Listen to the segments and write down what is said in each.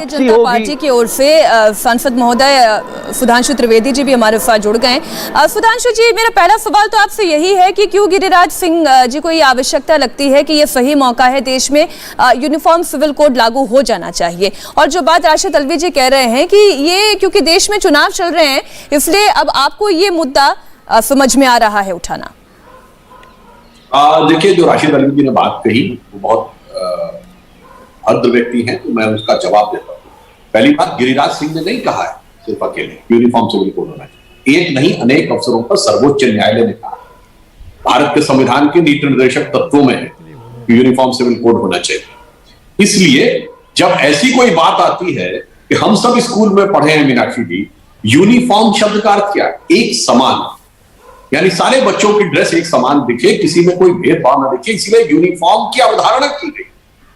वापसी होगी। पार्टी की ओर से सांसद महोदय सुधांशु त्रिवेदी जी भी हमारे साथ जुड़ गए। सुधांशु जी, मेरा पहला सवाल तो आपसे यही है कि क्यों गिरिराज सिंह जी को ये आवश्यकता लगती है कि ये सही मौका है, देश में यूनिफॉर्म सिविल कोड लागू हो जाना चाहिए। और जो बात राशिद अल्वी जी कह रहे हैं कि ये क्योंकि देश में चुनाव चल रहे हैं इसलिए अब आपको ये मुद्दा समझ में आ रहा है उठाना। देखिए, जो राशिद अल्वी जी ने बात कही वो बहुत भद्र व्यक्ति हैं, तो मैं उसका जवाब देता हूँ। पहली बात, गिरिराज सिंह ने नहीं कहा है सिर्फ अकेले यूनिफॉर्म सिविल कोड होना चाहिए। एक नहीं अनेक अवसरों पर सर्वोच्च न्यायालय ने कहा, भारत के संविधान के नीति निर्देशक तत्वों में है कि यूनिफॉर्म सिविल कोड होना चाहिए। इसलिए जब ऐसी कोई बात आती है कि हम सब स्कूल में पढ़े हैं मीनाक्षी जी, यूनिफॉर्म शब्द का अर्थ क्या है? एक समान, यानी सारे बच्चों की ड्रेस एक समान दिखे, किसी में कोई भेदभाव न दिखे, इसलिए यूनिफॉर्म की अवधारणा की गई।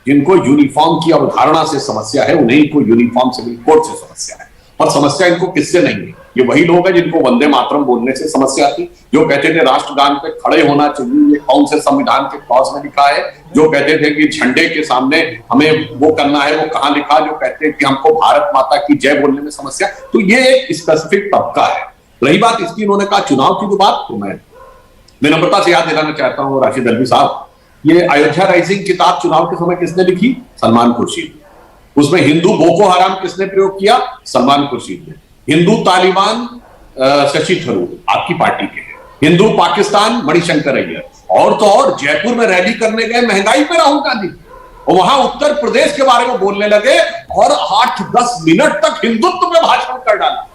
जिनको यूनिफॉर्म की अवधारणा से समस्या है उन्हीं को यूनिफॉर्म सिविल कोड से समस्या है। और समस्या इनको किससे नहीं है? ये वही लोग हैं जिनको वंदे मातरम बोलने से समस्या थी, जो कहते थे राष्ट्रगान पे खड़े होना चाहिए, ये कौन से संविधान के क्लॉज में लिखा है, जो कहते थे कि झंडे के सामने हमें वो करना है, वो कहां लिखा, जो कहते हैं कि हमको भारत माता की जय बोलने में समस्या। तो ये एक स्पेसिफिक तबका है। रही बात इसकी, उन्होंने कहा चुनाव की जो बात, तो मैं विनम्रता से याद दिलाना चाहता हूं राशिद अल्वी साहब, ये अयोध्या राइजिंग किताब चुनाव के समय किसने लिखी? सलमान खुर्शीद। उसमें हिंदू बोको हराम किसने प्रयोग किया? सलमान खुर्शीद ने। हिंदू तालिबान शशि थरूर आपकी पार्टी के हैं। हिंदू पाकिस्तान मणिशंकर अय्यर। और तो और जयपुर में रैली करने गए महंगाई पे राहुल गांधी, और वहां उत्तर प्रदेश के बारे में बोलने लगे और 8-10 मिनट तक हिंदुत्व में भाषण कर डाला।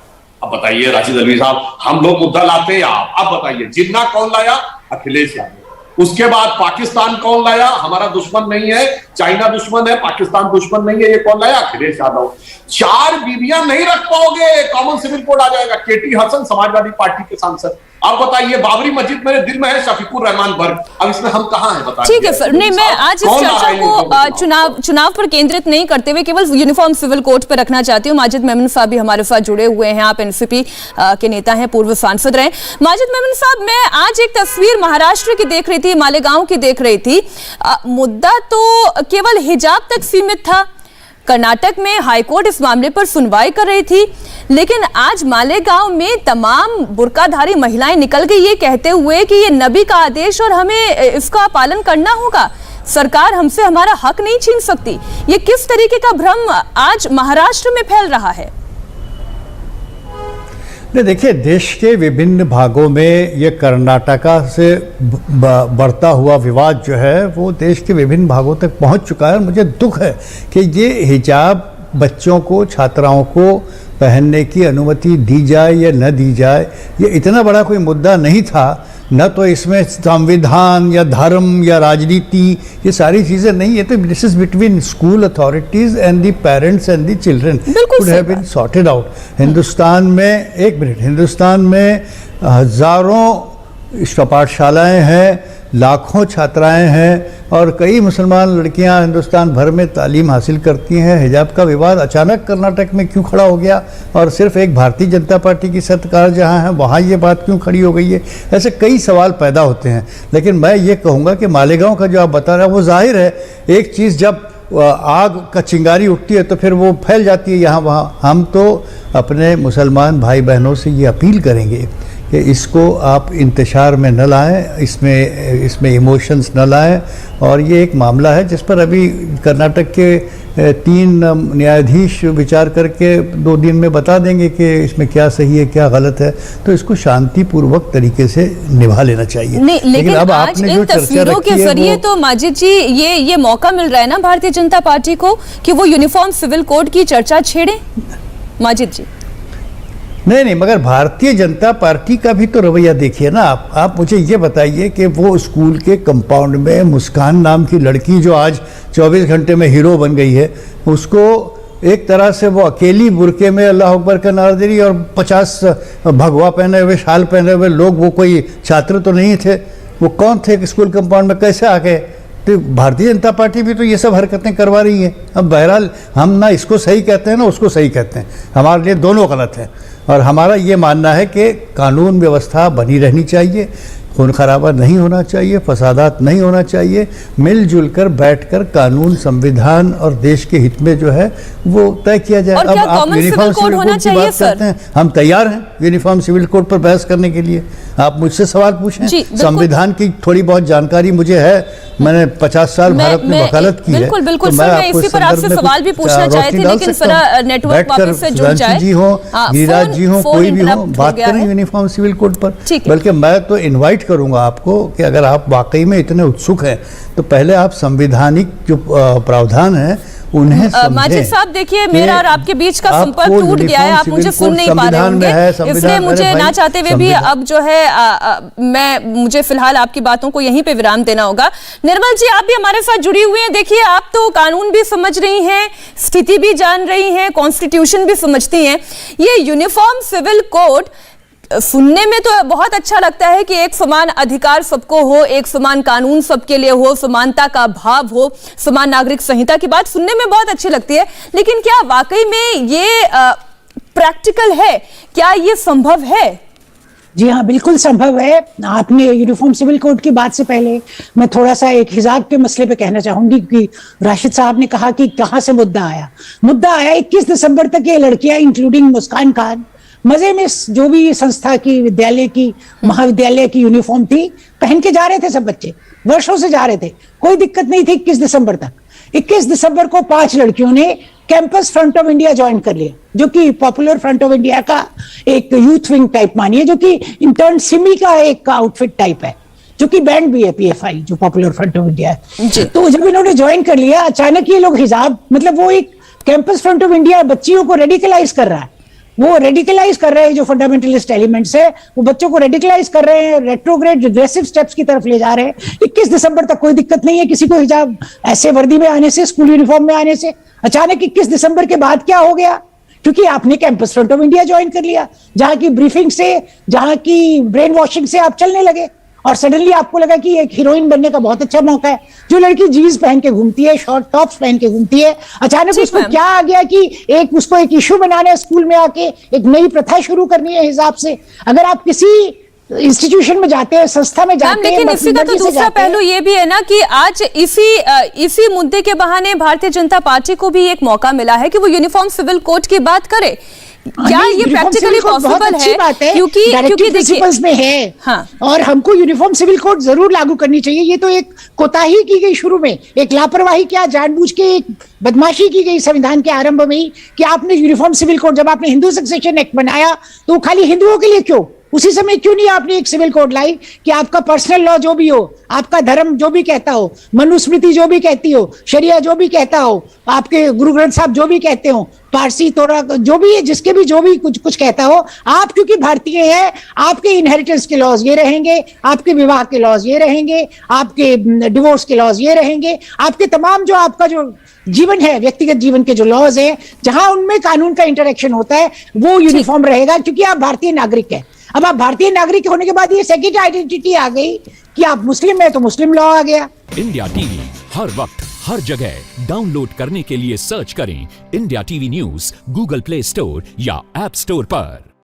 अब बताइए राशिद अल्वी साहब, हम लोग मुद्दा लाते हैं आप, अब बताइए जिन्ना कौन लाया? अखिलेश यादव। उसके बाद पाकिस्तान कौन लाया? हमारा दुश्मन नहीं है, चाइना दुश्मन है, पाकिस्तान दुश्मन नहीं है, ये कौन लाया? अखिलेश यादव। 4 बीवियां नहीं रख पाओगे, कॉमन सिविल कोड आ जाएगा। केटी हसन समाजवादी पार्टी के सांसद। आप बताइए, बाबरी मस्जिद मेरे दिल में है, शफीकुर रहमान बर्ग। अब इसमें हम कहां हैं बताइए? ठीक है सर, नहीं मैं आज इस चर्चा को चुनाव पर केंद्रित नहीं करते हुए केवल यूनिफॉर्म सिविल कोड पर रखना चाहती हूँ। माजिद मेमन साहब भी हमारे साथ जुड़े हुए हैं, आप एनसीपी के नेता हैं, पूर्व सांसद रहे। माजिद मेमन साहब, मैं आज एक तस्वीर महाराष्ट्र की देख रही थी, मालेगांव की देख रही थी। मुद्दा तो केवल हिजाब तक सीमित था। कर्नाटक में हाईकोर्ट इस मामले पर सुनवाई कर रही थी, लेकिन आज मालेगांव में तमाम बुर्काधारी महिलाएं निकल गई ये कहते हुए कि ये नबी का आदेश और हमें इसका पालन करना होगा, सरकार हमसे हमारा हक नहीं छीन सकती। ये किस तरीके का भ्रम आज महाराष्ट्र में फैल रहा है? देखिए, देश के विभिन्न भागों में ये कर्नाटका से बढ़ता हुआ विवाद जो है वो देश के विभिन्न भागों तक पहुंच चुका है। और मुझे दुख है कि ये हिजाब बच्चों को, छात्राओं को पहनने की अनुमति दी जाए या न दी जाए, ये इतना बड़ा कोई मुद्दा नहीं था। न तो इसमें संविधान या धर्म या राजनीति, ये सारी चीज़ें नहीं है। तो this is between school authorities and the parents and the children could have been sorted out. Hindustan में, एक मिनट, हिंदुस्तान में हज़ारों पाठशालाएँ हैं, लाखों छात्राएं हैं और कई मुसलमान लड़कियां हिंदुस्तान भर में तालीम हासिल करती हैं। हिजाब का विवाद अचानक कर्नाटक में क्यों खड़ा हो गया? और सिर्फ एक भारतीय जनता पार्टी की सरकार जहां है वहां ये बात क्यों खड़ी हो गई है? ऐसे कई सवाल पैदा होते हैं। लेकिन मैं ये कहूँगा कि मालेगांव का जो आप बता रहे हैं वो जाहिर है, एक चीज़ जब आग का चिंगारी उठती है तो फिर वो फैल जाती है यहाँ वहाँ। हम तो अपने मुसलमान भाई बहनों से ये अपील करेंगे कि इसको आप इंतशार में न लाएं, इसमें इमोशंस न लाएं। और ये एक मामला है जिस पर अभी कर्नाटक के 3 न्यायाधीश विचार करके 2 दिन में बता देंगे कि इसमें क्या सही है क्या गलत है। तो इसको शांतिपूर्वक तरीके से निभा लेना चाहिए। लेकिन अब आज इन तस्वीरों के जरिए तो माजिद जी ये मौका मिल रहा है ना भारतीय जनता पार्टी को कि वो यूनिफॉर्म सिविल कोड की चर्चा छेड़े। माजिद जी, नहीं, मगर भारतीय जनता पार्टी का भी तो रवैया देखिए ना आप मुझे ये बताइए कि वो स्कूल के कंपाउंड में मुस्कान नाम की लड़की जो आज 24 घंटे में हीरो बन गई है, उसको एक तरह से वो अकेली बुरके में अल्लाह अकबर का नारा दे रही है और 50 भगवा पहने हुए, शाल पहने हुए लोग, वो कोई छात्र तो नहीं थे, वो कौन थे स्कूल कंपाउंड में, कैसे आ गए? तो भारतीय जनता पार्टी भी तो ये सब हरकतें करवा रही है। अब बहरहाल हम ना इसको सही कहते हैं ना उसको सही कहते हैं, हमारे लिए दोनों गलत हैं। और हमारा ये मानना है कि कानून व्यवस्था बनी रहनी चाहिए। खून खराबा नहीं होना चाहिए, फसादात नहीं होना चाहिए, मिलजुल कर बैठकर कानून, संविधान और देश के हित में जो है वो तय किया जाए। और अब क्या आप common uniform civil code civil होना कोड की चाहिए, बात सर? करते हैं, हम तैयार हैं यूनिफॉर्म सिविल कोड पर बहस करने के लिए। आप मुझसे सवाल पूछें। जी, बिल्कुल। संविधान की थोड़ी बहुत जानकारी मुझे है, मैंने 50 साल भारत में वकालत की है। बिल्कुल बिल्कुल तो सर, मैं आपको इसी इस पर आपसे संदर्भ में सवाल भी कुछ पूछना रोशनी चाहती थी, डाल लेकिन सकता जरा हूं। नेटवर्क बैठकर वापस से जुड़ सुधांशु जाए। जी हो, हाँ, गिरिराज जी हो, फोन कोई भी हो, interrupt हो बात गया करें है। यूनिफॉर्म सिविल कोड पर। ठीक है। बल्कि मैं तो इनवाइट करूंगा आपको कि अगर आप वाकई में इतने उत्सुक हैं तो पहले आप संवैधानिक जो प्रावधान है उन्हें समझें। माजिद साहब देखिए, कि मेरा और आपके बीच का आपको संपर्क टूट गया है, आप यूनिफॉर्म मुझे सिविल सुन कोड नहीं पा रहे संविधान में होंगे, है, इसलिए संविधान मुझे अरे ना भाई, चाहते हुए भी संविधान- अब जो है मुझे फिलहाल आपकी बातों को यहीं पे विराम देना होगा। निर्मल जी, आप भी हमारे साथ जुड़ी हुई हैं। देखिए, आप तो कानून भी समझ रही हैं, स्थिति भी जान रही हैं, कॉन्स्टिट्यूशन भी समझती हैं। ये यूनिफॉर्म सिविल कोड सुनने में तो बहुत अच्छा लगता है कि एक समान अधिकार सबको हो, एक समान कानून सबके लिए हो, समानता का भाव हो, समान नागरिक संहिता की बात सुनने में बहुत अच्छी लगती है, लेकिन क्या वाकई में ये प्रैक्टिकल है? क्या ये संभव है? जी हाँ, बिल्कुल संभव है। आपने यूनिफॉर्म सिविल कोड की बात से पहले मैं थोड़ा सा एक हिजाब के मसले पे कहना चाहूंगी कि राशिद साहब ने कहा कि कहां से मुद्दा आया 21 दिसंबर तक ये लड़कियां इंक्लूडिंग मुस्कान खान मजे में जो भी संस्था की, विद्यालय की, महाविद्यालय की यूनिफॉर्म थी पहन के जा रहे थे। सब बच्चे वर्षों से जा रहे थे, कोई दिक्कत नहीं थी 21 दिसंबर तक। 21 दिसंबर को 5 लड़कियों ने campus front of India join कर लिया, जो कि पॉपुलर फ्रंट ऑफ इंडिया का एक यूथ विंग टाइप मानिए, जो कि इंटर्न सिमी का एक आउटफिट टाइप है, जो कि बैंड भी है पीएफआई, जो पॉपुलर फ्रंट ऑफ इंडिया है। तो जब इन्होंने ज्वाइन कर लिया, अचानक ये लोग हिजाब, मतलब वो एक कैंपस फ्रंट ऑफ इंडिया बच्चियों को रेडिकलाइज कर रहा है। वो रेडिकलाइज कर रहे हैं, जो फंडामेंटलिस्ट एलिमेंट्स है वो बच्चों को रेडिकलाइज कर रहे हैं, रेट्रोग्रेड रिग्रेसिव स्टेप्स की तरफ ले जा रहे हैं। 21 दिसंबर तक कोई दिक्कत नहीं है किसी को हिजाब ऐसे वर्दी में आने से, स्कूल यूनिफॉर्म में आने से। अचानक 21 दिसंबर के बाद क्या हो गया? क्योंकि आपने campus front of India join कर लिया, जहां की ब्रीफिंग से, जहां की ब्रेन वॉशिंग से आप चलने लगे, और सडनली आपको लगा कि एक हीरोइन बनने का बहुत अच्छा मौका है। जो लड़की जीन्स पहन के घूमती है, शॉर्ट टॉप्स पहन के घूमती है, अचानक उसको क्या आ गया कि उसको एक इशू बनाना है, स्कूल में आके एक नई प्रथा शुरू करनी है हिसाब से। अगर आप किसी इंस्टीट्यूशन में जाते हैं, संस्था में जाते हैं, लेकिन इसी का तो दूसरा पहलू ये भी है ना कि आज इसी मुद्दे के बहाने भारतीय जनता पार्टी को भी एक मौका मिला है कि वो यूनिफॉर्म सिविल कोड की बात करे। क्या ये प्रैक्टिकली पॉसिबल है? क्योंकि प्रिंसिपल्स में है। हाँ। और हमको यूनिफॉर्म सिविल कोड जरूर लागू करनी चाहिए। ये तो एक कोताही की गई शुरू में, एक लापरवाही, क्या जानबूझ के एक बदमाशी की गई संविधान के आरंभ में ही, कि आपने यूनिफॉर्म सिविल कोड, जब आपने हिंदू सक्सेशन एक्ट बनाया तो खाली हिंदुओं के लिए क्यों? उसी समय क्यों नहीं आपने एक सिविल कोड लाई कि आपका पर्सनल लॉ जो भी हो, आपका धर्म जो भी कहता हो, मनुस्मृति जो भी कहती हो, शरिया जो भी कहता हो, आपके गुरु ग्रंथ साहब जो भी कहते हो, पारसी तोरा जो भी है, जिसके भी जो भी कुछ कहता हो, आप क्योंकि भारतीय हैं, आपके इनहेरिटेंस के लॉज ये रहेंगे, आपके विवाह के लॉज ये रहेंगे, आपके डिवोर्स के लॉज ये रहेंगे, आपके तमाम जो आपका जो जीवन है, व्यक्तिगत जीवन के जो लॉज हैं, जहां उनमें कानून का इंटरेक्शन होता है, वो यूनिफॉर्म रहेगा, क्योंकि आप भारतीय नागरिक हैं। अब आप भारतीय नागरिक होने के बाद ये सेकंड आइडेंटिटी आ गई कि आप मुस्लिम हैं, तो मुस्लिम लॉ आ गया। इंडिया टीवी हर वक्त हर जगह डाउनलोड करने के लिए सर्च करें India TV news Google play store या ऐप स्टोर पर।